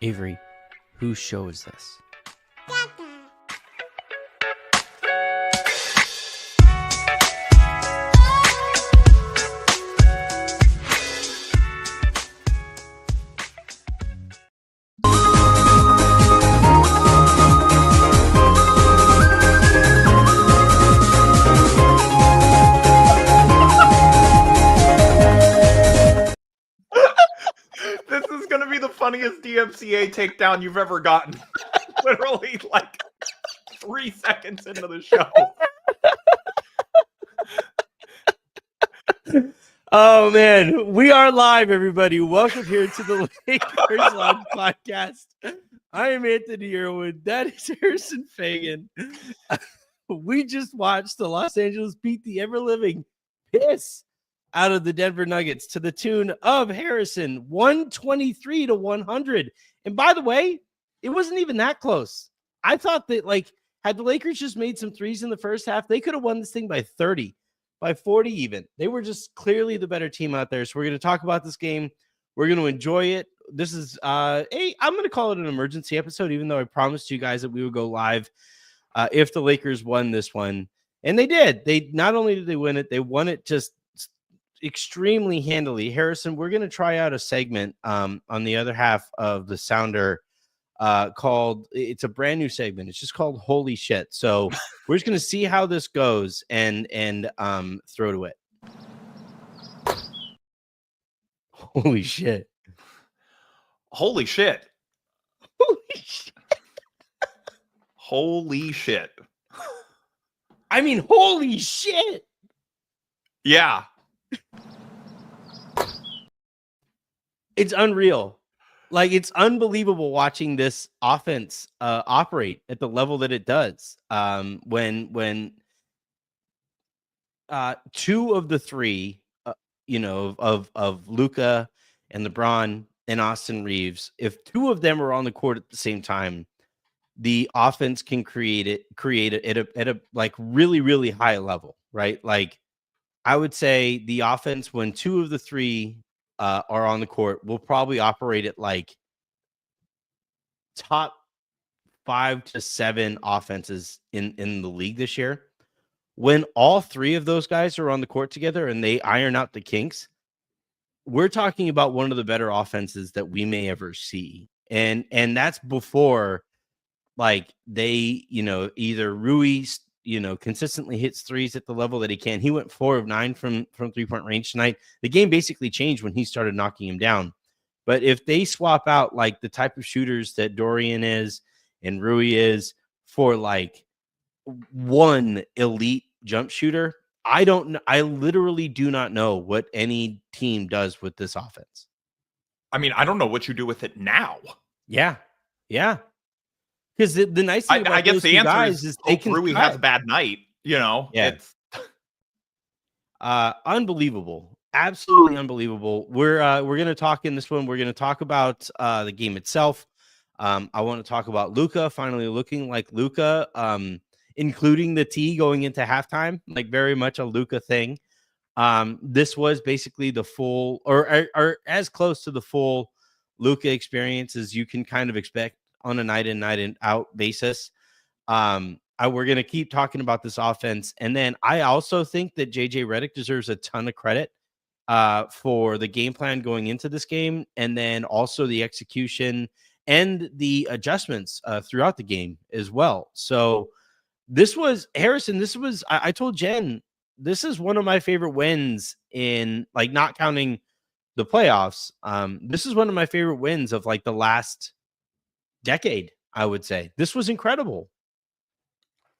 Avery, whose show is this? This is going to be the funniest DMCA takedown you've ever gotten. Literally, like 3 seconds into the show. Oh, man. We are live, everybody. Welcome here to the Lakers Live podcast. I am Anthony Irwin. That is Harrison Fagan. We just watched the Los Angeles beat the ever-living piss out of the Denver Nuggets to the tune of, Harrison, 123-100. And by the way, it wasn't even that close. I thought that, had the Lakers just made some threes in the first half, they could have won this thing by 30, by 40 even. They were just clearly the better team out there. So we're going to talk about this game. We're going to enjoy it. This is I'm going to call it an emergency episode, even though I promised you guys that we would go live if the Lakers won this one. And they did. They not only did they win it, they won it just extremely handily. Harrison, we're going to try out a segment on the other half of the sounder called, it's a brand new segment. It's just called Holy Shit. So we're just going to see how this goes and throw to it. Holy shit. Holy shit. Holy shit. Holy shit. I mean, holy shit. Yeah. It's unreal. Like, it's unbelievable watching this offense operate at the level that it does. When two of the three, of Luca and LeBron and Austin Reaves, if two of them are on the court at the same time, the offense can create it at a like really, really high level, right? Like, I would say the offense, when two of the three are on the court, will probably operate at like top 5 to 7 offenses in the league this year. When all three of those guys are on the court together and they iron out the kinks, we're talking about one of the better offenses that we may ever see. And that's before, like, they, either Rui, consistently hits threes at the level that he can. He went 4 of 9 from 3-point range tonight. The game basically changed when he started knocking him down. But if they swap out like the type of shooters that Dorian is and Rui is for like one elite jump shooter, I literally do not know what any team does with this offense. I mean, I don't know what you do with it now. Yeah. Yeah. Because the nice thing about I guess the answer is they can Rui has a bad night, Yeah. It's unbelievable. Absolutely unbelievable. We're going to talk in this one. We're going to talk about the game itself. I want to talk about Luca finally looking like Luca, including the T going into halftime, like very much a Luca thing. This was basically the full or as close to the full Luca experience as you can kind of expect on a night in, night in out basis. We're going to keep talking about this offense. And then I also think that JJ Redick deserves a ton of credit for the game plan going into this game. And then also the execution and the adjustments throughout the game as well. So this was, Harrison, I told Jen, this is one of my favorite wins in, like, not counting the playoffs. This is one of my favorite wins of like the last decade, I would say. This was incredible.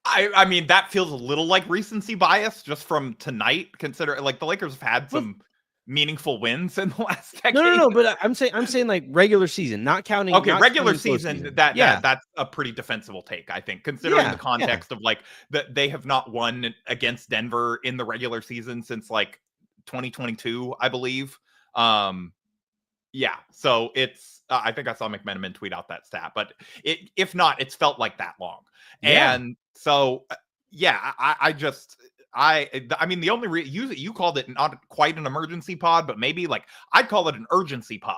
I mean, that feels a little like recency bias just from tonight, considering like the Lakers have had some meaningful wins in the last decade. No, but I'm saying like regular season, not counting. Okay, not regular counting season. That's a pretty defensible take, I think, considering the context of like that they have not won against Denver in the regular season since like 2022, I believe. So it's I think I saw McMenamin tweet out that stat, but if not, it's felt like that long. And so I I mean, the only you called it not quite an emergency pod, but maybe like I'd call it an urgency pod.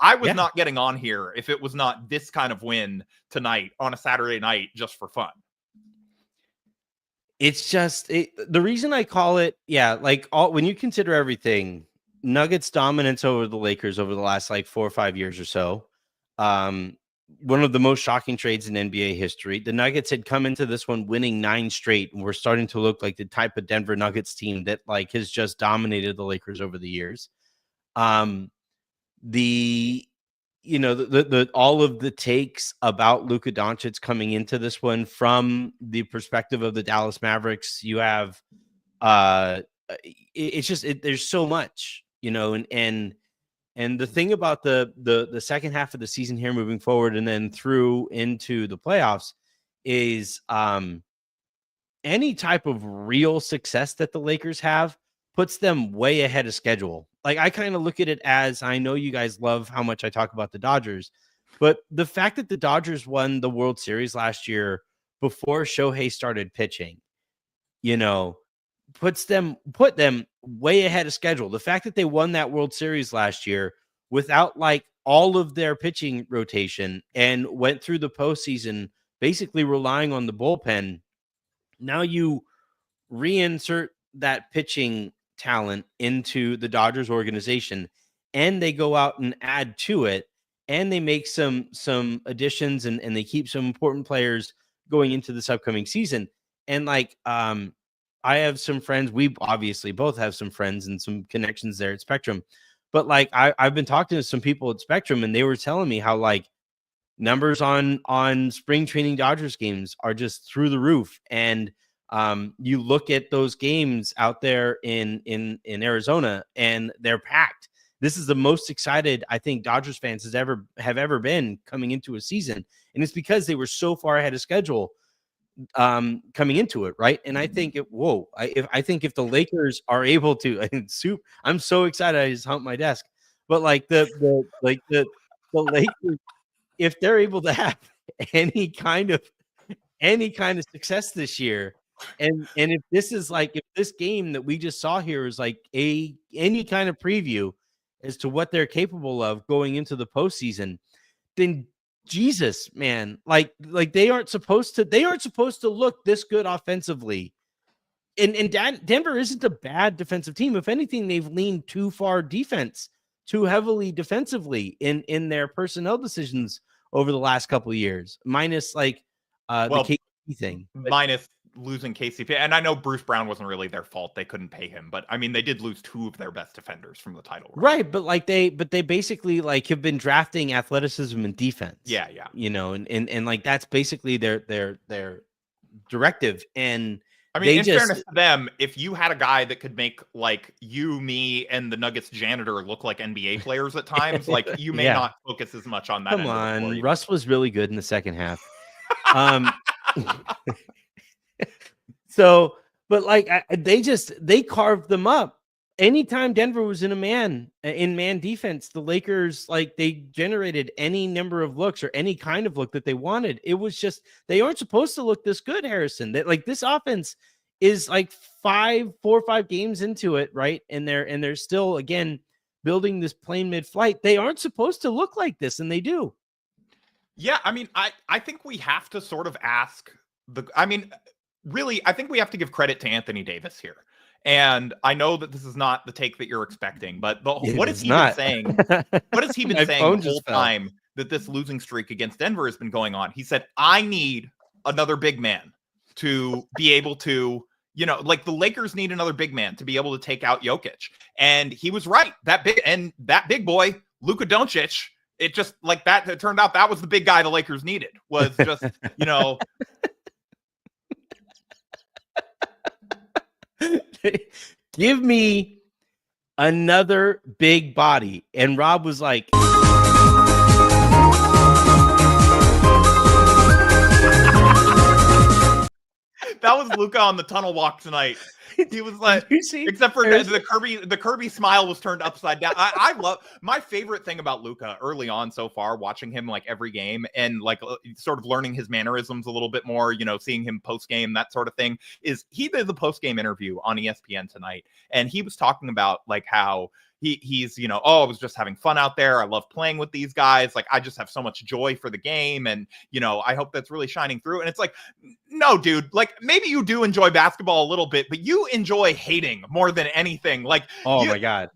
I was not getting on here if it was not this kind of win tonight on a Saturday night just for fun. It's just the reason I call it, like when you consider everything, Nuggets dominance over the Lakers over the last like 4 or 5 years or so. One of the most shocking trades in NBA history. The Nuggets had come into this one winning 9 straight, and we're starting to look like the type of Denver Nuggets team that like has just dominated the Lakers over the years. The all of the takes about Luka Doncic coming into this one from the perspective of the Dallas Mavericks, you have it's just there's so much, and the thing about the second half of the season here moving forward and then through into the playoffs is any type of real success that the Lakers have puts them way ahead of schedule. Like, I kind of look at it as, I know you guys love how much I talk about the Dodgers, but the fact that the Dodgers won the World Series last year before Shohei started pitching, put them way ahead of schedule. The fact that they won that World Series last year without like all of their pitching rotation and went through the postseason basically relying on the bullpen. Now you reinsert that pitching talent into the Dodgers organization, and they go out and add to it, and they make some additions, and they keep some important players going into this upcoming season. And like, I have some friends. We obviously both have some friends and some connections there at Spectrum. But like, I've been talking to some people at Spectrum, and they were telling me how like numbers on spring training Dodgers games are just through the roof. And you look at those games out there in Arizona, and they're packed. This is the most excited I think Dodgers fans have ever been coming into a season, and it's because they were so far ahead of schedule coming into it, right? And I think I think if the Lakers are able to, I'm so excited I just humped my desk. But like the Lakers, if they're able to have any kind of success this year, and if this is like, if this game that we just saw here is like any kind of preview as to what they're capable of going into the postseason, then Jesus, man, like they aren't supposed to look this good offensively. And Denver isn't a bad defensive team. If anything, they've leaned too far defense, too heavily defensively in their personnel decisions over the last couple of years, minus like the KCP thing. Minus losing KCP. And I know Bruce Brown wasn't really their fault. They couldn't pay him. But I mean, they did lose 2 of their best defenders from the title run. Right. But like they basically like have been drafting athleticism and defense. Yeah. And like that's basically their directive. And I mean, in fairness to them, if you had a guy that could make like you, me, and the Nuggets janitor look like NBA players at times, like you may not focus as much on that. Come on, Russ was really good in the second half. So, but like they carved them up. Anytime Denver was in man defense, the Lakers, like, they generated any number of looks or any kind of look that they wanted. It was just, they aren't supposed to look this good, Harrison. That like this offense is like 4 or 5 games into it, right? And they're still again building this plane mid-flight. They aren't supposed to look like this, and they do. Yeah, I mean, I think we have to sort of ask really, I think we have to give credit to Anthony Davis here. And I know that this is not the take that you're expecting, but what has he been saying? What has he been saying the whole time that this losing streak against Denver has been going on? He said, I need another big man to be able to, like the Lakers need another big man to be able to take out Jokic. And he was right. That big boy, Luka Doncic, it just like that. It turned out that was the big guy the Lakers needed, was just, give me another big body. And Rob was like, that was Luca on the tunnel walk tonight. He was like, you see, except for the Kirby smile was turned upside down. I love, my favorite thing about Luca early on so far, watching him like every game and like sort of learning his mannerisms a little bit more, seeing him post game, that sort of thing, is he did the post game interview on ESPN tonight, and he was talking about like how he's I was just having fun out there. I love playing with these guys. Like, I just have so much joy for the game. And, I hope that's really shining through. And it's like, no, dude, like maybe you do enjoy basketball a little bit, but you enjoy hating more than anything. Like, my God.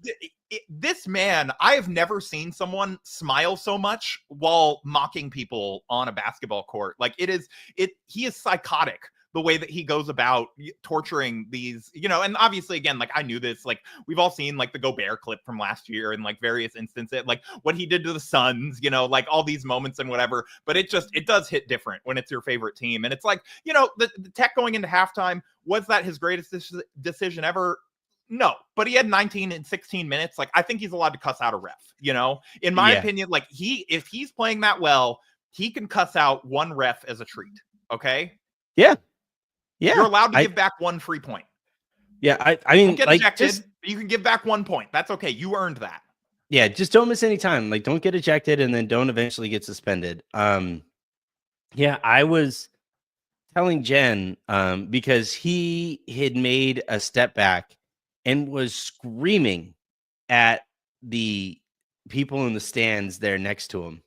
This man, I have never seen someone smile so much while mocking people on a basketball court. Like he is psychotic, the way that he goes about torturing these, and obviously, again, like I knew this, like we've all seen like the Gobert clip from last year and like various instances, like what he did to the Suns, like all these moments and whatever, but it does hit different when it's your favorite team. And it's like, the Tech going into halftime, was that his greatest decision ever? No, but he had 19 and 16 minutes. Like, I think he's allowed to cuss out a ref, in my opinion, like if he's playing that well, he can cuss out one ref as a treat. Okay. Yeah. Yeah, you're allowed to give back one free point. Yeah, I mean, don't get like, ejected. You can give back 1 point. That's okay. You earned that. Yeah, just don't miss any time. Like, don't get ejected and then don't eventually get suspended. Yeah, I was telling Jen because he had made a step back and was screaming at the people in the stands there next to him.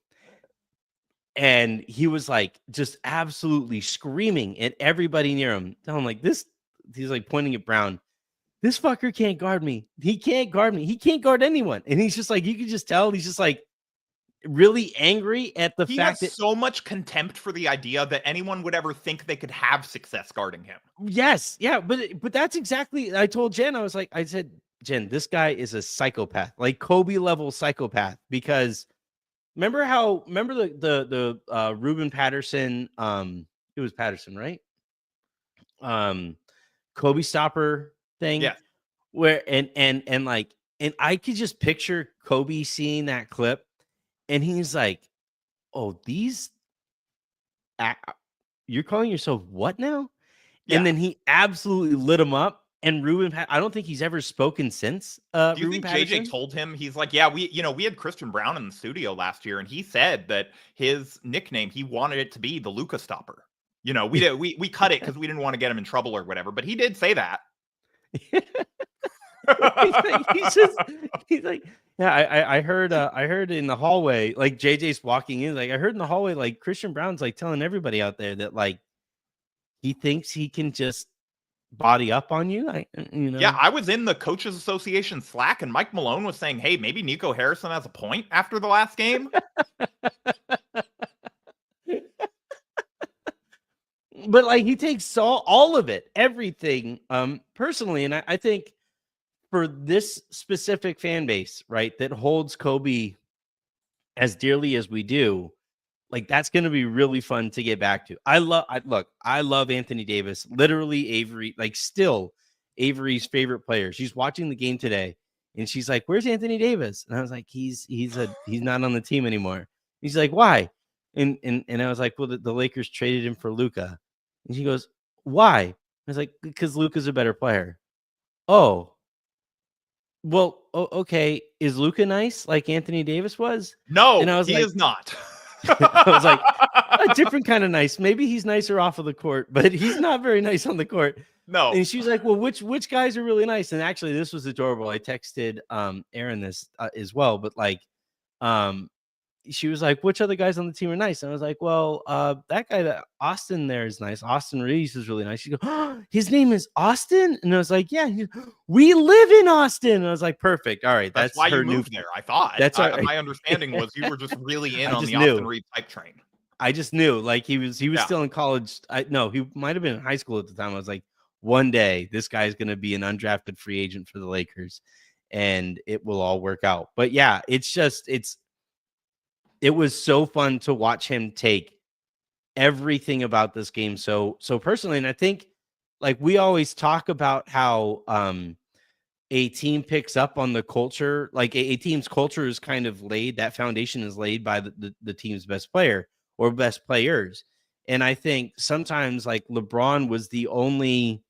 And he was like just absolutely screaming at everybody near him. Telling like this, he's like pointing at Brown. This fucker can't guard me. He can't guard me. He can't guard anyone. And he's just like, you can just tell he's just like really angry at the fact that so much contempt for the idea that anyone would ever think they could have success guarding him. Yes. Yeah. But that's exactly, I told Jen, I said, Jen, this guy is a psychopath, like Kobe level psychopath, because remember the Ruben Patterson, it was Patterson, right? Kobe stopper thing. Yeah. Where and I could just picture Kobe seeing that clip and he's like, "Oh, you're calling yourself what now?" Yeah. And then he absolutely lit him up. And I don't think he's ever spoken since. Do you think JJ told him? He's like, yeah, we had Christian Brown in the studio last year, and he said that his nickname, he wanted it to be the Luca stopper. We cut it because we didn't want to get him in trouble or whatever, but he did say that. he's like, yeah, I heard in the hallway, like JJ's walking in, like I heard in the hallway, like Christian Brown's like telling everybody out there that like he thinks he can just body up on you. Yeah, I was in the Coaches Association Slack and Mike Malone was saying, hey, maybe Nico Harrison has a point after the last game. But like he takes all of it, everything personally. And I think for this specific fan base, right, that holds Kobe as dearly as we do, like that's going to be really fun to get back to. I love Anthony Davis, literally Avery, like still Avery's favorite player. She's watching the game today and she's like, "Where's Anthony Davis?" And I was like, he's not on the team anymore. He's like, "Why?" And I was like, "Well, the Lakers traded him for Luca." And she goes, "Why?" I was like, "Because Luca's a better player." Oh. Well, okay. Is Luca nice like Anthony Davis was? No, and I was he is not. I was like, a different kind of nice. Maybe he's nicer off of the court, but he's not very nice on the court. No. And she's like, well, which guys are really nice? And actually, this was adorable. I texted Aaron this as well, but like, she was like, which other guys on the team are nice? And I was like, well, that guy, that Austin there is nice. Austin Reaves is really nice. She goes, oh, his name is Austin? And I was like, yeah, we live in Austin. And I was like, perfect. All right. That's why her you moved there. I thought. That's my understanding was you were just really in on the Austin Reaves type train. I just knew, like he was still in college. No, he might have been in high school at the time. I was like, one day this guy's going to be an undrafted free agent for the Lakers and it will all work out. But yeah, it was so fun to watch him take everything about this game so personally. And I think like we always talk about how a team picks up on the culture, like a team's culture is kind of laid, that foundation is laid by the team's best player or best players. And I think sometimes like LeBron was the only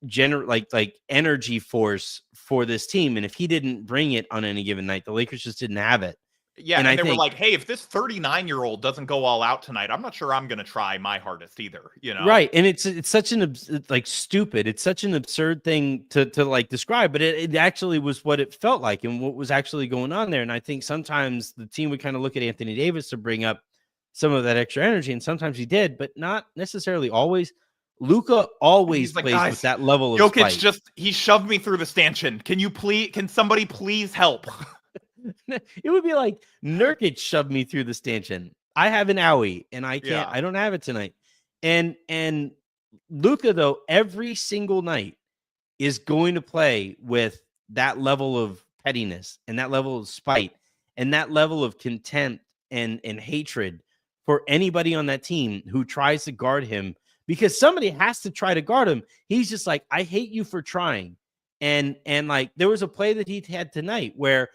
like energy force for this team. And if he didn't bring it on any given night, the Lakers just didn't have it. Yeah, and and I they were think, like, "Hey, if this 39-year-old doesn't go all out tonight, I'm not sure I'm going to try my hardest either." right, and it's such an like stupid. It's such an absurd thing to like describe, but it actually was what it felt like and what was actually going on there. And I think sometimes the team would kind of look at Anthony Davis to bring up some of that extra energy, and sometimes he did, but not necessarily always. Luca always He's like, plays with "Guys, that level of Jokic spite. he shoved me through the stanchion. Can somebody please help?" It would be like Nurkic shoved me through the stanchion. I have an owie and Yeah. I don't have it tonight. And Luca, though, every single night is going to play with that level of pettiness and that level of spite and that level of contempt and hatred for anybody on that team who tries to guard him, because somebody has to try to guard him. He's just like, I hate you for trying. And like there was a play that he had tonight where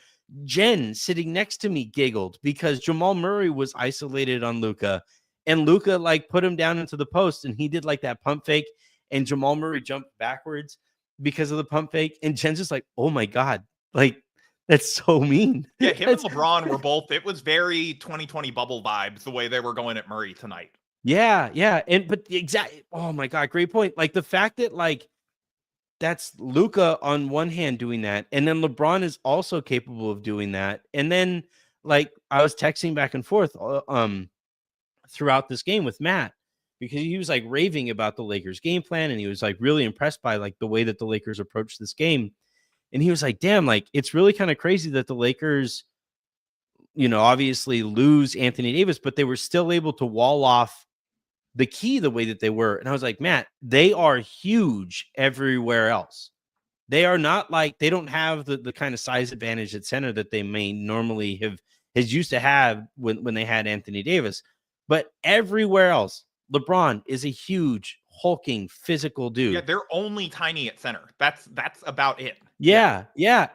Jen sitting next to me giggled because Jamal Murray was isolated on Luca, and Luca like put him down into the post, and he did like that pump fake, and Jamal Murray jumped backwards because of the pump fake, and Jen's just like, oh my god, like that's so mean. Yeah, him and LeBron were both. It was very 2020 bubble vibes the way they were going at Murray tonight. Yeah, and but exactly. Oh my god, great point. Like the fact that like that's Luca on one hand doing that, and then LeBron is also capable of doing that. And then like I was texting back and forth throughout this game with Matt, because he was like raving about the Lakers game plan, and he was like really impressed by like the way that the Lakers approached this game. And he was like, damn, like it's really kind of crazy that the Lakers, obviously lose Anthony Davis, but they were still able to wall off the key the way that they were. And I was like, Matt, they are huge everywhere else. They are not like, they don't have the kind of size advantage at center that they may normally has used to have when they had Anthony Davis. But everywhere else, LeBron is a huge, hulking, physical dude. Yeah, they're only tiny at center. That's about it. Yeah.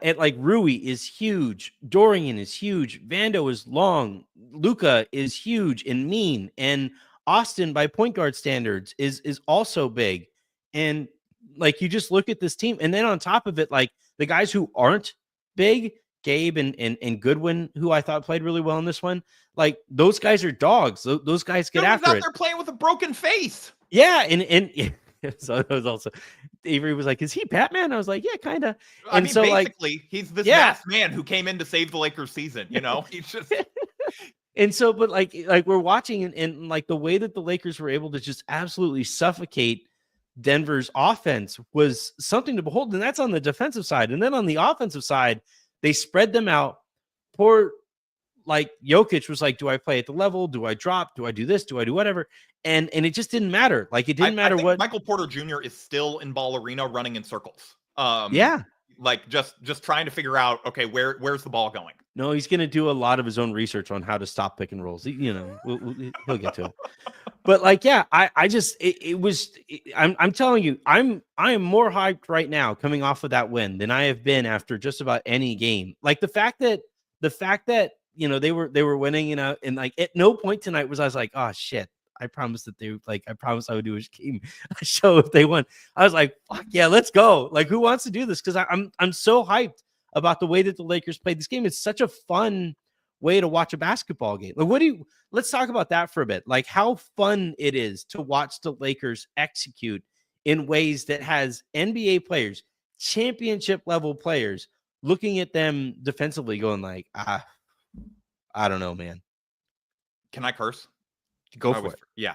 And like Rui is huge. Dorian is huge. Vando is long. Luca is huge and mean. And Austin, by point guard standards, is also big. And like you just look at this team, and then on top of it, like the guys who aren't big, Gabe and Goodwin, who I thought played really well in this one, like those guys are dogs. Those guys get after it. They're playing with a broken face. Yeah, and so it was also Avery was like, "Is he Batman?" I was like, "Yeah, kind of." I mean, so basically, he's this masked man who came in to save the Lakers season. He's just. And so, but like we're watching and like the way that the Lakers were able to just absolutely suffocate Denver's offense was something to behold. And that's on the defensive side. And then on the offensive side, they spread them out. Poor, like Jokic was like, do I play at the level? Do I drop? Do I do this? Do I do whatever? And it just didn't matter. Like it didn't matter I think what. Michael Porter Jr. is still in Ball Arena running in circles. Yeah. Like just trying to figure out, okay, where's the ball going? No, he's going to do a lot of his own research on how to stop pick and rolls. He'll get to it. But like, yeah, I'm telling you, I am more hyped right now coming off of that win than I have been after just about any game. Like the fact that they were winning, and like at no point tonight was I was like, oh shit, I promised I promised I would do a show if they won. I was like, fuck yeah, let's go. Like, who wants to do this? Because I'm so hyped about the way that the Lakers played this game. It's such a fun way to watch a basketball game. Like, let's talk about that for a bit. Like how fun it is to watch the Lakers execute in ways that has NBA players, championship level players, looking at them defensively going like, I don't know, man. Can I curse? Go for it. Yeah.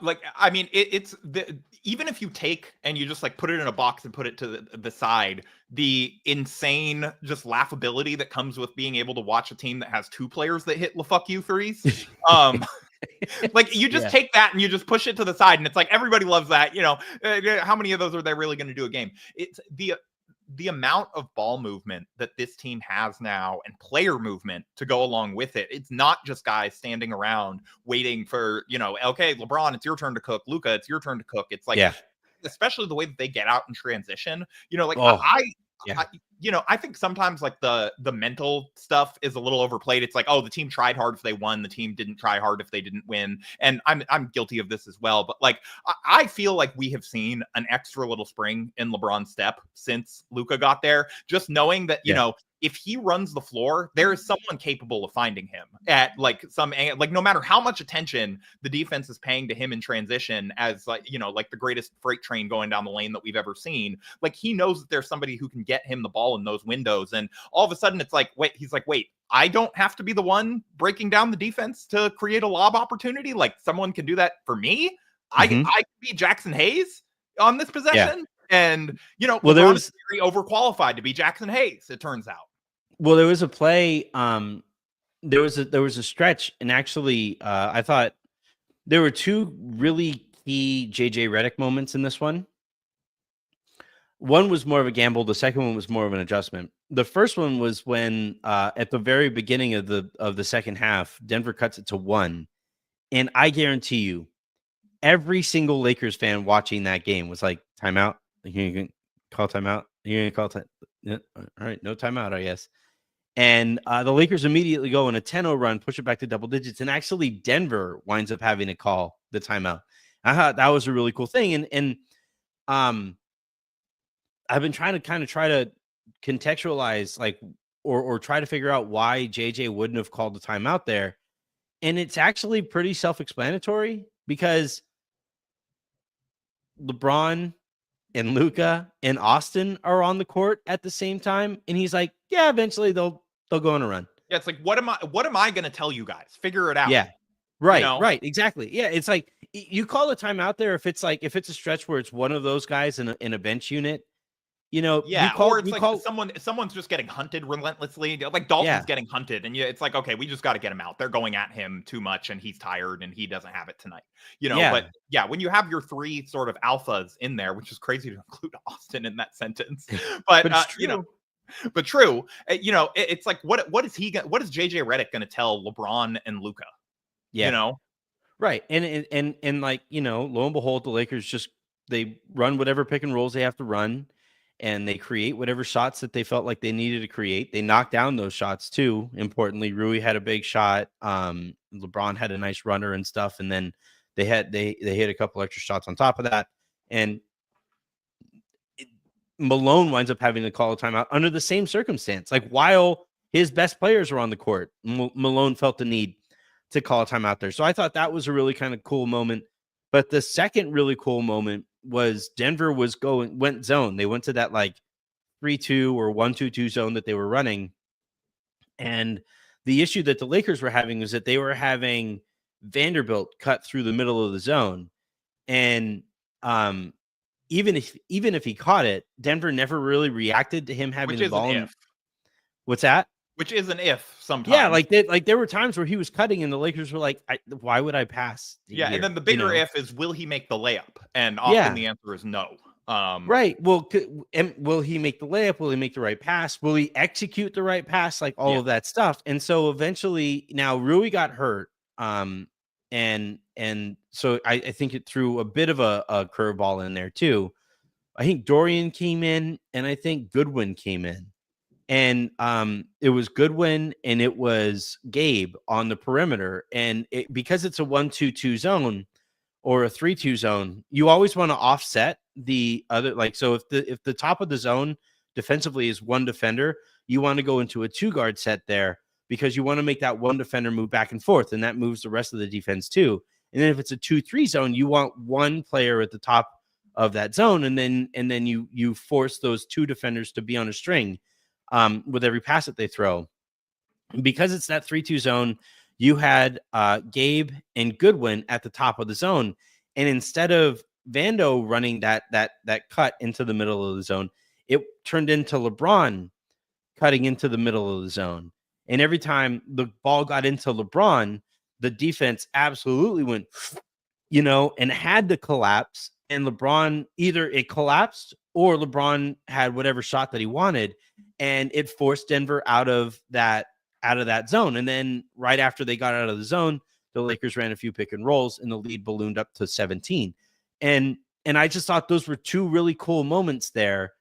Like, I mean, even if you take and you just like put it in a box and put it to the side, the insane just laughability that comes with being able to watch a team that has two players that hit fuck you threes. Like you just take that and you just push it to the side, and it's like everybody loves that. How many of those are they really going to do a game? It's the amount of ball movement that this team has now and player movement to go along with it. It's not just guys standing around waiting for, okay, LeBron, it's your turn to cook. Luca, it's your turn to cook. It's like, especially the way that they get out in transition, I think sometimes like the mental stuff is a little overplayed. It's like, oh, the team tried hard if they won, the team didn't try hard if they didn't win. And I'm guilty of this as well. But like, I feel like we have seen an extra little spring in LeBron's step since Luka got there. Just knowing that, if he runs the floor, there is someone capable of finding him at like no matter how much attention the defense is paying to him in transition as like the greatest freight train going down the lane that we've ever seen. Like, he knows that there's somebody who can get him the ball in those windows. And all of a sudden it's like, wait, I don't have to be the one breaking down the defense to create a lob opportunity. Like, someone can do that for me. I can be Jackson Hayes on this possession. And, LeBron is very overqualified to be Jackson Hayes, it turns out. Well, there was a play. There was a stretch, and actually, I thought there were two really key JJ Redick moments in this one. One was more of a gamble. The second one was more of an adjustment. The first one was when, at the very beginning of the second half, Denver cuts it to 1, and I guarantee you, every single Lakers fan watching that game was like, "Timeout. You can call timeout. You can call time. Yeah, all right, no timeout, I guess." And the Lakers immediately go on a 10-0 run, push it back to double digits. And actually, Denver winds up having to call the timeout. I thought that was a really cool thing. And I've been trying to contextualize, like, or try to figure out why JJ wouldn't have called the timeout there. And it's actually pretty self-explanatory, because LeBron and Luca and Austin are on the court at the same time. And he's like, yeah, eventually they'll go on a run. Yeah, it's like, what am I going to tell you guys? Figure it out. Yeah. Right. Right. Exactly. Yeah. It's like, you call a timeout there if it's a stretch where it's one of those guys in a bench unit, Yeah, or it's like someone's just getting hunted relentlessly. Like Dalton's getting hunted, and it's like, okay, we just got to get him out. They're going at him too much, and he's tired, and he doesn't have it tonight. But yeah, when you have your three sort of alphas in there, which is crazy to include Austin in that sentence, but true. But true. It's like, what is JJ Redick going to tell LeBron and Luca? Yeah, right. And like, lo and behold, the Lakers they run whatever pick and rolls they have to run. And they create whatever shots that they felt like they needed to create. They knocked down those shots too. Importantly, Rui had a big shot. LeBron had a nice runner and stuff. And then they hit a couple extra shots on top of that. And Malone winds up having to call a timeout under the same circumstance. Like, while his best players were on the court, Malone felt the need to call a timeout there. So I thought that was a really kind of cool moment. But the second really cool moment was Denver went zone. They went to that like 3-2 or 1-2-2 zone that they were running. And the issue that the Lakers were having was that they were having Vanderbilt cut through the middle of the zone. And even if he caught it, Denver never really reacted to him having the ball. What's that? Which is an if sometimes. Yeah, there were times where he was cutting and the Lakers were like, why would I pass? Yeah, and then the bigger if is, will he make the layup? And often the answer is no. Right. Well, will he make the layup? Will he make the right pass? Will he execute the right pass? Like all of that stuff. And so eventually, now Rui got hurt. And so I think it threw a bit of a curveball in there too. I think Dorian came in, and I think Goodwin came in. And it was Goodwin and it was Gabe on the perimeter. And because it's a 1-2-2 zone or a 3-2 zone, you always want to offset the other. Like, so if the top of the zone defensively is one defender, you want to go into a 2-guard set there, because you want to make that one defender move back and forth, and that moves the rest of the defense too. And then if it's a 2-3 zone, you want one player at the top of that zone, and then you force those two defenders to be on a string with every pass that they throw. Because it's that 3-2 zone, you had Gabe and Goodwin at the top of the zone. And instead of Vando running that cut into the middle of the zone, it turned into LeBron cutting into the middle of the zone. And every time the ball got into LeBron, the defense absolutely went, and had to collapse. And LeBron, either it collapsed or LeBron had whatever shot that he wanted, and it forced Denver out of that zone. And then right after they got out of the zone, the Lakers ran a few pick and rolls, and the lead ballooned up to 17. And I just thought those were two really cool moments there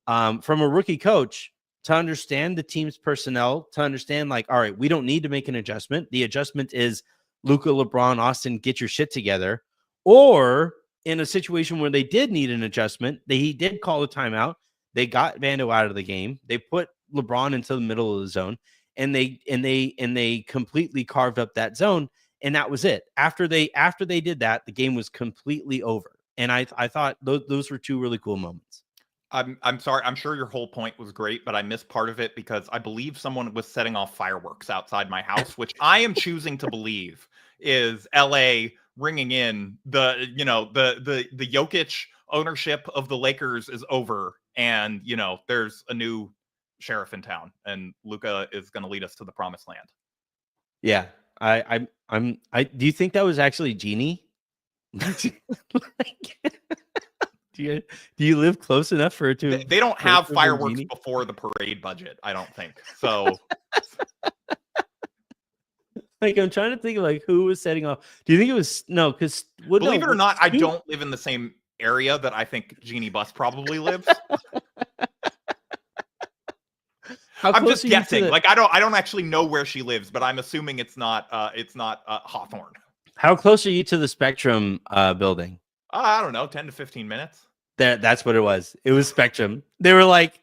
from a rookie coach to understand the team's personnel, to understand like, all right, we don't need to make an adjustment. The adjustment is Luca, LeBron, Austin, get your shit together. Or in a situation where they did need an adjustment, he did call a timeout. They got Vando out of the game. They put LeBron into the middle of the zone, and they completely carved up that zone. And that was it. After they did that, the game was completely over. And I thought those were two really cool moments. I'm sorry. I'm sure your whole point was great, but I missed part of it because I believe someone was setting off fireworks outside my house, which I am choosing to believe is LA ringing in the Jokic ownership of the Lakers is over, and there's a new sheriff in town, and Luca is going to lead us to the promised land. Yeah, I do you think that was actually Genie? Do you live close enough for it to? They don't have fireworks before the parade budget, I don't think. So, like, I'm trying to think of like who was setting off. Do you think it was no? Because believe it or not, I don't live in the same area that I think Genie Bus probably lives. I'm just guessing. Like, I don't actually know where she lives, but I'm assuming it's not Hawthorne. How close are you to the Spectrum building? I don't know, 10 to 15 minutes. That's what it was. It was Spectrum. They were like,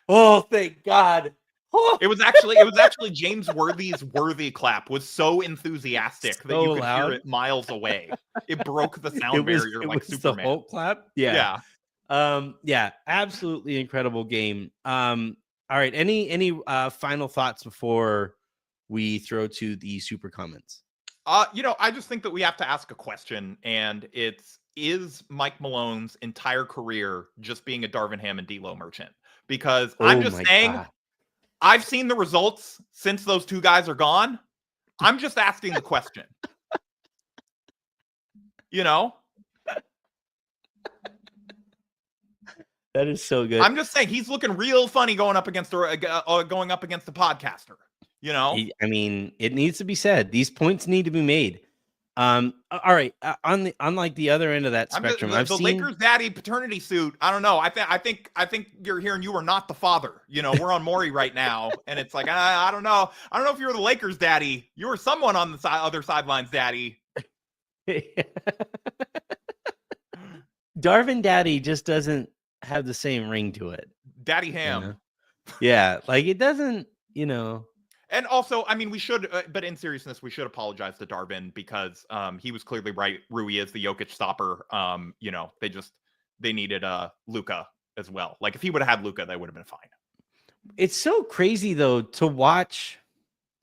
"Oh, thank God!" Oh. It was actually James Worthy's Worthy clap was so enthusiastic that you could hear it miles away. It broke the sound barrier like Superman. The Hulk clap. Yeah. Yeah. Absolutely incredible game. All right. Any final thoughts before we throw to the super comments? I just think that we have to ask a question, and is Mike Malone's entire career just being a Darvin Ham and D'Lo merchant? Because I'm just saying, God. I've seen the results since those two guys are gone. I'm just asking the question. That is so good. I'm just saying he's looking real funny going up against the podcaster. I mean, it needs to be said. These points need to be made. All right. Unlike the other end of that spectrum, I've seen Lakers daddy paternity suit. I don't know. I think you're hearing you are not the father. We're on Maury right now, and it's like I don't know. I don't know if you were the Lakers daddy. You were someone on the other sidelines daddy. Darvin daddy just doesn't have the same ring to it. Daddy Ham. Yeah, like it doesn't. And also, I mean, we should, but in seriousness, we should apologize to Darvin because he was clearly right. Rui is the Jokic stopper. They needed Luca as well. Like if he would have had Luca, they would have been fine. It's so crazy though to watch.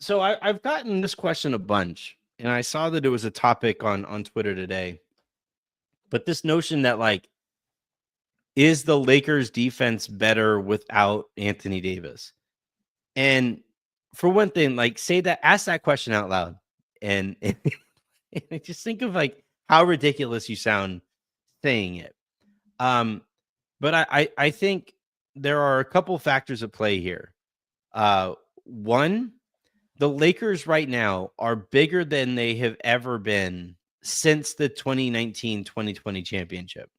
So I've gotten this question a bunch, and I saw that it was a topic on Twitter today. But this notion that like, is the Lakers defense better without Anthony Davis? And for one thing, like ask that question out loud, and just think of like how ridiculous you sound saying it. But I think there are a couple factors at play here. One, the Lakers right now are bigger than they have ever been since the 2019-2020 championship.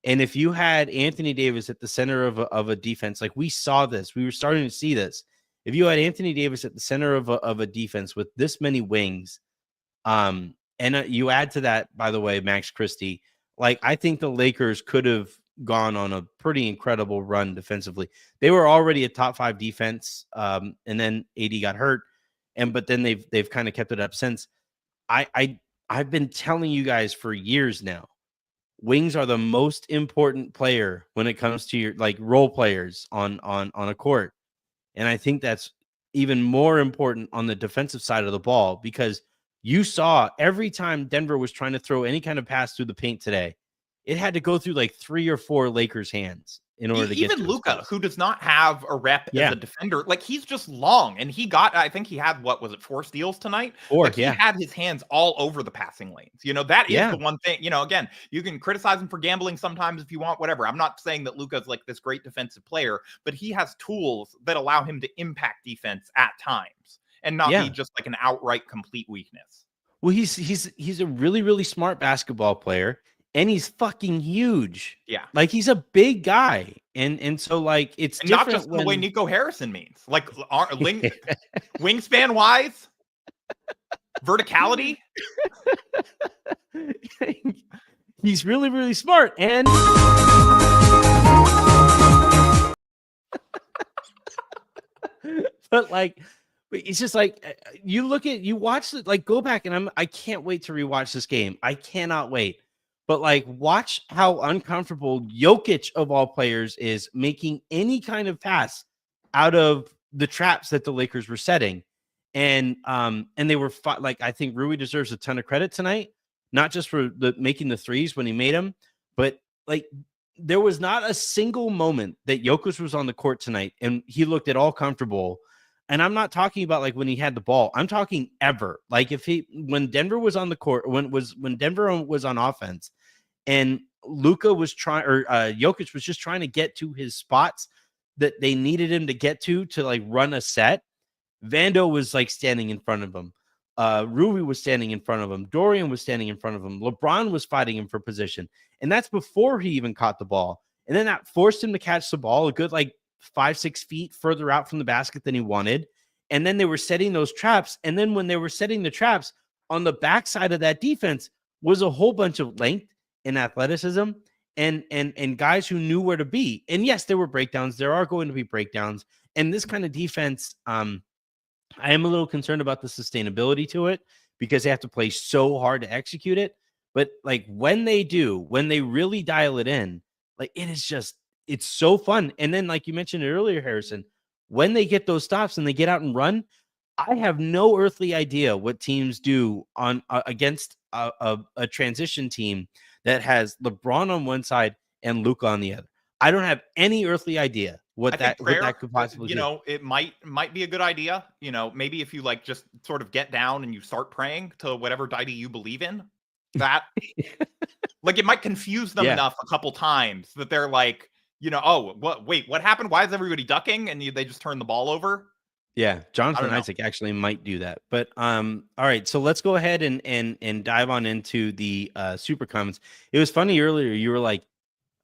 And if you had Anthony Davis at the center of a defense, like we saw this, we were starting to see this. If you had Anthony Davis at the center of a defense with this many wings, and you add to that, by the way, Max Christie, like I think the Lakers could have gone on a pretty incredible run defensively. They were already a top 5 defense, and then AD got hurt, but then they've kind of kept it up since. I've been telling you guys for years now, wings are the most important player when it comes to your like role players on a court. And I think that's even more important on the defensive side of the ball because you saw every time Denver was trying to throw any kind of pass through the paint today, it had to go through like 3 or 4 Lakers' hands in order to get to Luca, who does not have a rep as a defender. Like he's just long, and I think he had 4 steals tonight? 4, like he had his hands all over the passing lanes. That is the one thing, again, you can criticize him for gambling sometimes if you want, whatever. I'm not saying that Luca's like this great defensive player, but he has tools that allow him to impact defense at times and not be just like an outright complete weakness. Well, he's a really, really smart basketball player. and he's fucking huge. Yeah. Like he's a big guy. And so like it's And not different just the way Nico Harrison means. Like wingspan wise, verticality. He's really, really smart. And but like it's just like you watch it, like go back and I can't wait to rewatch this game. I cannot wait. But like watch how uncomfortable Jokic of all players is making any kind of pass out of the traps that the Lakers were setting. And they were like, I think Rui deserves a ton of credit tonight, not just for making the threes when he made them, but like there was not a single moment that Jokic was on the court tonight and he looked at all comfortable. And I'm not talking about like when he had the ball. I'm talking ever. Like when Denver was on the court, when Denver was on offense, and Luca was trying, or Jokic was just trying to get to his spots that they needed him to get to like run a set. Vando was like standing in front of him. Rui was standing in front of him. Dorian was standing in front of him. LeBron was fighting him for position. And that's before he even caught the ball. And then that forced him to catch the ball a good like 5-6 feet further out from the basket than he wanted. And then they were setting those traps. And then when they were setting the traps, on the backside of that defense was a whole bunch of length and athleticism and guys who knew where to be. And yes, there were breakdowns. There are going to be breakdowns. And this kind of defense, I am a little concerned about the sustainability to it because they have to play so hard to execute it. But like when they really dial it in, like it's so fun. And then like you mentioned earlier, Harrison, when they get those stops and they get out and run, I have no earthly idea what teams do on against a transition team that has LeBron on one side and Luca on the other. I don't have any earthly idea what that could possibly do. It might be a good idea. Maybe if you like just sort of get down and you start praying to whatever deity you believe in, that like it might confuse them enough a couple times that they're like, oh, what happened? Why is everybody ducking? And they just turn the ball over. Yeah, Jonathan Isaac actually might do that. But all right, so let's go ahead and dive on into the super comments. It was funny earlier. You were like,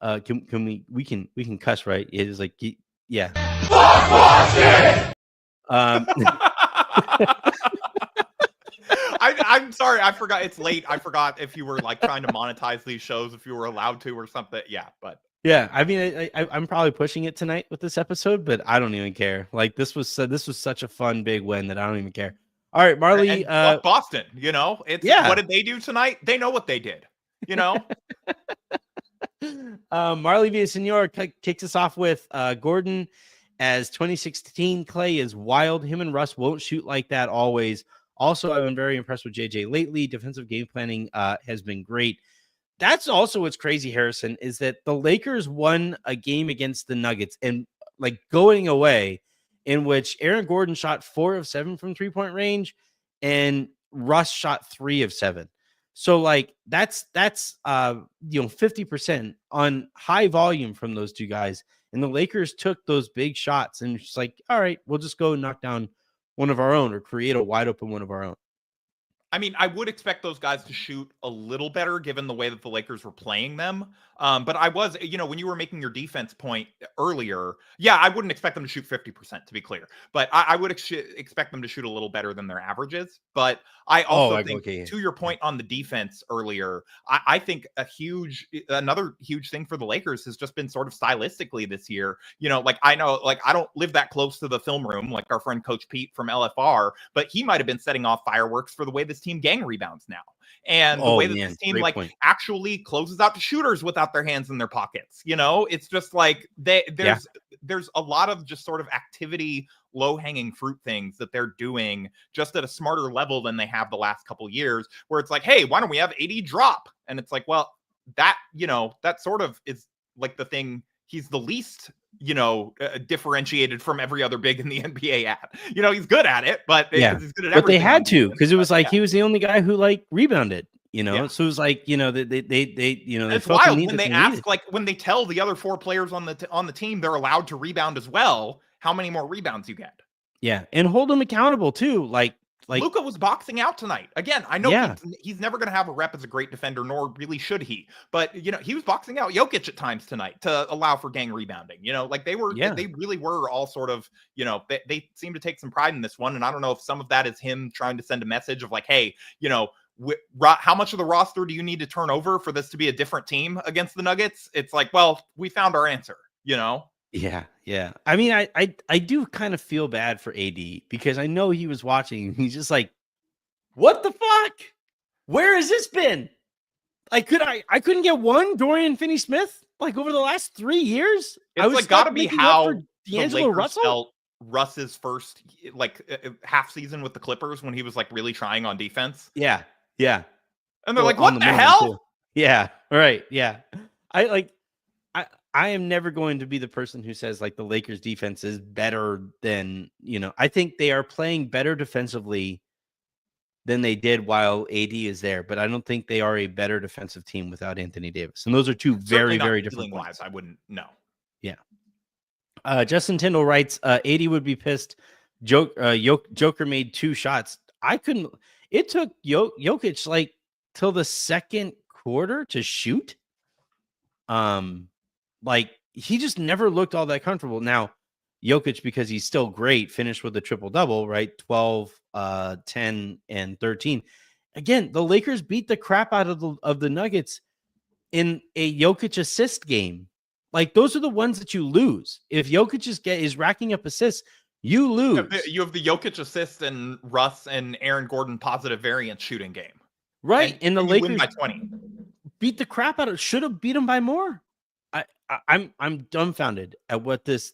can we can cuss, right? It is like, yeah. I'm sorry, I forgot it's late. I forgot if you were like trying to monetize these shows, if you were allowed to or something. Yeah, but yeah, I mean, I'm probably pushing it tonight with this episode, but I don't even care. Like this was such a fun big win that I don't even care. All right, Marley, Boston. What did they do tonight? They know what they did. Marley Villasenor kicks us off with Gordon as 2016 Clay is wild. Him and Russ won't shoot like that always. Also, I've been very impressed with JJ lately. Defensive game planning has been great. That's also what's crazy, Harrison, is that the Lakers won a game against the Nuggets and like going away in which Aaron Gordon shot 4 of 7 from 3-point range and Russ shot 3 of 7. So like that's 50% on high volume from those two guys. And the Lakers took those big shots and it's like, all right, we'll just go knock down one of our own or create a wide open one of our own. I mean, I would expect those guys to shoot a little better given the way that the Lakers were playing them. But I was, when you were making your defense point earlier, I wouldn't expect them to shoot 50%, to be clear. But I would expect them to shoot a little better than their averages. But I also think, to your point on the defense earlier, I think another huge thing for the Lakers has just been sort of stylistically this year. I know, I don't live that close to the film room, like our friend Coach Pete from LFR, but he might have been setting off fireworks for the way this team gang rebounds now. And the way that this team actually closes out to shooters without their hands in their pockets. It's just like there's a lot of just sort of activity, low-hanging fruit things that they're doing just at a smarter level than they have the last couple of years, where it's like, hey, why don't we have AD drop? And it's like, well, that sort of is like the thing he's the least differentiated from every other big in the NBA at. He's good at it, but he's good at everything. But they had to, because it was like he was the only guy who like rebounded. So it was like they it's wild when they ask, like when they tell the other 4 players on the team they're allowed to rebound as well. How many more rebounds you get? Yeah, and hold them accountable too. Like Like Luka was boxing out tonight. Again, I know he's never going to have a rep as a great defender, nor really should he. But, he was boxing out Jokic at times tonight to allow for gang rebounding. Like they really were all sort of, they seem to take some pride in this one. And I don't know if some of that is him trying to send a message of like, hey, how much of the roster do you need to turn over for this to be a different team against the Nuggets? It's like, well, we found our answer, Yeah. I mean, I do kind of feel bad for AD because I know he was watching. He's just like, what the fuck? Where has this been? I couldn't get one Dorian Finney-Smith like over the last 3 years. It's like gotta be how D'Angelo Russell felt Russ's first half season with the Clippers when he was like really trying on defense. Yeah. And they're like, what the hell? Too. Yeah. Right. Yeah. I am never going to be the person who says like the Lakers defense is better than, I think they are playing better defensively than they did while AD is there, but I don't think they are a better defensive team without Anthony Davis. And those are two very, very different points. I wouldn't know. Yeah. Justin Tyndall writes, AD would be pissed. Joker made 2 shots. It took Jokic like till the second quarter to shoot. Like he just never looked all that comfortable. Now, Jokic, because he's still great, finished with a triple-double, right? 12, 10, and 13. Again, the Lakers beat the crap out of the Nuggets in a Jokic assist game. Like those are the ones that you lose. If Jokic is racking up assists, you lose. You have the Jokic assist and Russ and Aaron Gordon positive variance shooting game. Right. And the Lakers win by 20. Beat the crap out of, should have beat them by more. I'm dumbfounded at what this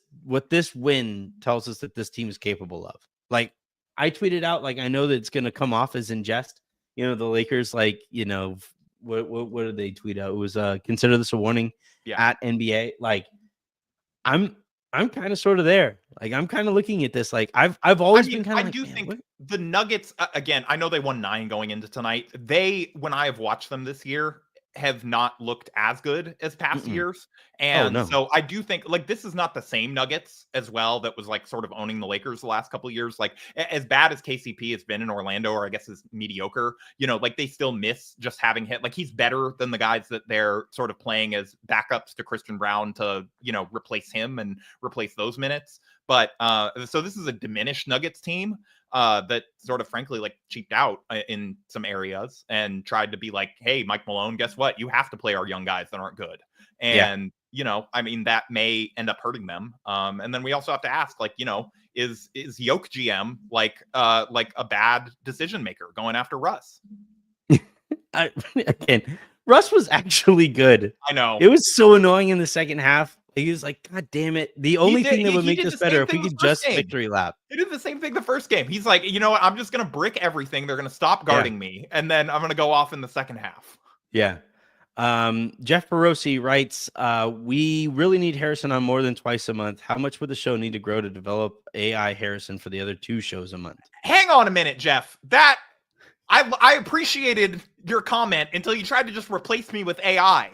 win tells us that this team is capable of. Like I tweeted out, like I know that it's gonna come off as in jest. The Lakers, like, what did they tweet out? It was consider this a warning at NBA. Like I'm kind of sort of there. Like I'm kind of looking at this. Like I've always been kind of. I do think the Nuggets again. I know they won 9 going into tonight. When I have watched them this year, have not looked as good as past years. And so I do think like this is not the same Nuggets as well that was like sort of owning the Lakers the last couple of years. Like as bad as KCP has been in Orlando, or I guess is mediocre, like they still miss just having hit. Like he's better than the guys that they're sort of playing as backups to Christian Brown to, replace him and replace those minutes. But so this is a diminished Nuggets team that sort of frankly like cheaped out in some areas and tried to be like, hey, Mike Malone, guess what? You have to play our young guys that aren't good. And, I mean, that may end up hurting them. And then we also have to ask, like, is Yoke GM like a bad decision maker going after Russ? Again, Russ was actually good. I know. It was so annoying in the second half. He was like, God damn it. The only thing that would make this better if we could just victory lap. He did the same thing the first game. He's like, you know what? I'm just going to brick everything. They're going to stop guarding me. And then I'm going to go off in the second half. Yeah. Jeff Perosi writes, we really need Harrison on more than twice a month. How much would the show need to grow to develop AI Harrison for the other 2 shows a month? Hang on a minute, Jeff. That I appreciated your comment until you tried to just replace me with AI.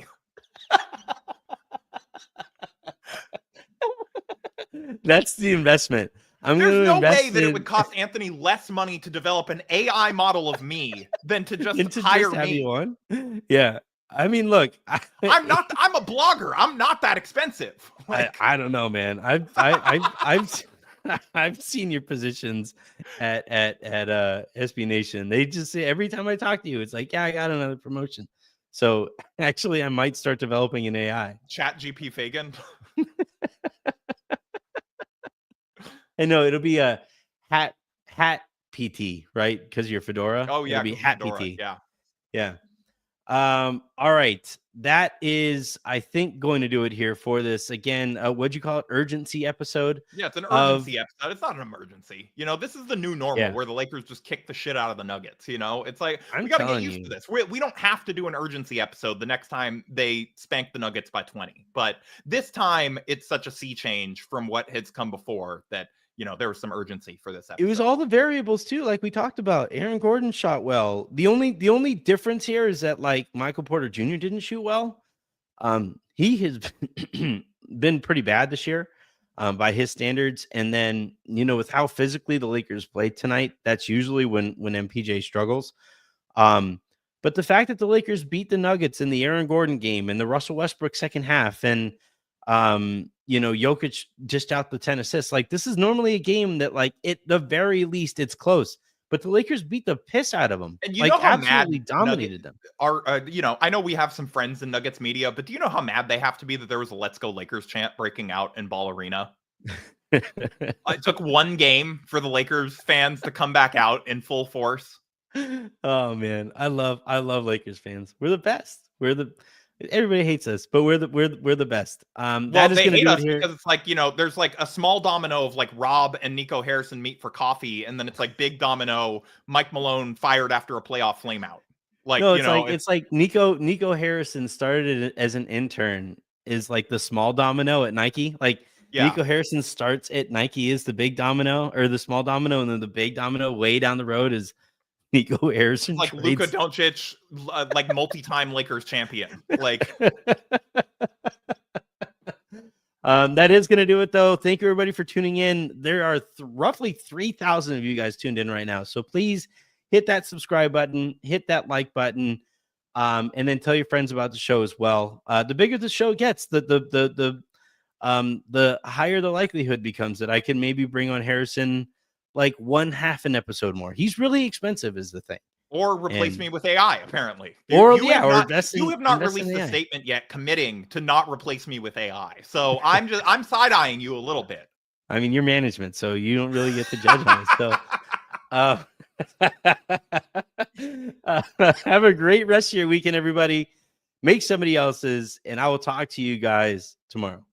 That's the investment. There's no way that it would cost Anthony less money to develop an AI model of me than to just hire me. Have you on? Yeah. I mean, look, I'm a blogger. I'm not that expensive. Like, I don't know, man. I've seen your positions at SB Nation. They just say every time I talk to you, it's like, yeah, I got another promotion. So actually, I might start developing an AI. Chat GP Fagan. I know it'll be a hat PT, right? Because you're Fedora. Oh yeah, it'll be hat Fedora, PT. Yeah. All right. That is, I think, going to do it here for this. Again, what'd you call it? Urgency episode? Yeah, it's an urgency episode. It's not an emergency. This is the new normal where the Lakers just kick the shit out of the Nuggets. It's like, we got to get used to this. We don't have to do an urgency episode the next time they spank the Nuggets by 20. But this time, it's such a sea change from what has come before that, there was some urgency for this episode. It was all the variables too, like we talked about. Aaron Gordon shot well. The only difference here is that like Michael Porter Jr. didn't shoot well. He has been pretty bad this year. by his standards. And then, with how physically the Lakers played tonight, that's usually when MPJ struggles. But the fact that the Lakers beat the Nuggets in the Aaron Gordon game and the Russell Westbrook second half, and Jokic just out the 10 assists, like this is normally a game that, like, at the very least it's close, but the Lakers beat the piss out of them. And like, absolutely dominated them. Are I know we have some friends in Nuggets media, but do you know how mad they have to be that there was a "Let's Go Lakers" chant breaking out in Ball Arena? It took one game for the Lakers fans to come back out in full force. Oh man, I love Lakers fans. We're the best. Everybody hates us, but we're the best. Well, they hate us because it's like, there's like a small domino of like Rob and Nico Harrison meet for coffee, and then it's like big domino, Mike Malone fired after a playoff flame out. Like, no, it's like Nico Harrison started as an intern, is like the small domino at Nike. Like, yeah. Nico Harrison starts at Nike is the big domino, or the small domino, and then the big domino way down the road is Nico Harrison. Like Luka Doncic, like multi-time Lakers champion. Like, that is going to do it, though. Thank you, everybody, for tuning in. There are roughly 3,000 of you guys tuned in right now. So please hit that subscribe button, hit that like button, and then tell your friends about the show as well. The bigger the show gets, the higher the likelihood becomes that I can maybe bring on Harrison like one half an episode more. He's really expensive is the thing. Or replace me with AI, apparently. You have not released a statement yet committing to not replace me with AI. So I'm side-eyeing you a little bit. I mean, you're management, so you don't really get to judge me. So have a great rest of your weekend, everybody. Make somebody else's, and I will talk to you guys tomorrow.